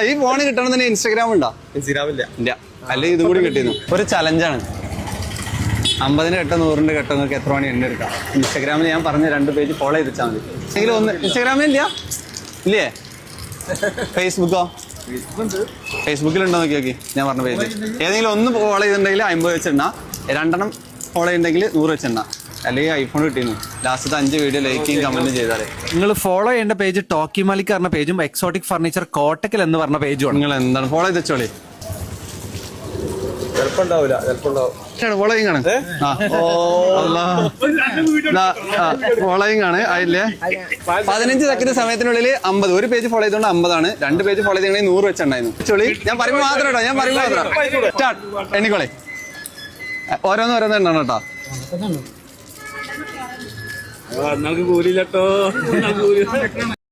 ഈ ഫോണ് കിട്ടണം തന്നെ ഇൻസ്റ്റാഗ്രാം ഉണ്ടോ? ഇല്ല. അല്ലെങ്കിൽ ഇതും കൂടി കിട്ടിയിരുന്നു. ഒരു ചലഞ്ചാണ്. 50 കെട്ടോ 100 കെട്ടോ നിങ്ങൾക്ക് എത്ര മണി എണ്ണ എടുക്കാം. ഇൻസ്റ്റാഗ്രാമിൽ ഞാൻ പറഞ്ഞ 2 പേജ് ഫോളോ ചെയ്ത് വെച്ചാൽ മതി. എങ്കിലും ഒന്ന് ഇൻസ്റ്റാഗ്രാമിൽ ഇല്ലേ? ഫേസ്ബുക്കോ? ഫേസ്ബുക്കിലുണ്ടോ നോക്കി നോക്കി. ഞാൻ പറഞ്ഞ പേജ് ഏതെങ്കിലും ഒന്ന് ഫോളോ ചെയ്തിട്ടുണ്ടെങ്കിൽ 50 വെച്ചെണ്ണ, 2 ഫോളോ ചെയ്തിട്ടുണ്ടെങ്കിൽ 100 വെച്ചെണ്ണ. അല്ലെങ്കിൽ ഐഫോൺ കിട്ടിയിരുന്നു. ലാസ്റ്റത്തെ 5 വീഡിയോ ലൈക്കും കമന്റും ചെയ്താലേ. നിങ്ങൾ ഫോളോ ചെയ്യേണ്ട പേജ് ടോക്കി മാലിക് പറഞ്ഞ പേജും എക്സോട്ടിക് ഫർണിച്ചർ കോട്ടക്കൽ എന്ന് പറഞ്ഞ പേജും. നിങ്ങൾ എന്താണ് ഫോളോ ചെയ്ത് വെച്ചോളി. ഫോളോയിങ് ആണ്. ഫോളോയിങ് ആണ്. അതില്ലേ 15 സെക്കൻഡ് സമയത്തിനുള്ളിൽ 50. ഒരു പേജ് ഫോളോ ചെയ്തോണ്ട് 50 ആണ്. 2 പേജ് ഫോളോ ചെയ്തെങ്കിൽ 100 വെച്ചുണ്ടായിരുന്നു. ചൊളി ഞാൻ പറയുമ്പോൾ മാത്രം കേട്ടോ. ഞാൻ പറയുമ്പോൾ മാത്രം സ്റ്റാർട്ട്. എണ്ണിക്കോളെ. ഓരോന്ന് എണ്ണണം കേട്ടോ. കൂലിട്ടോ.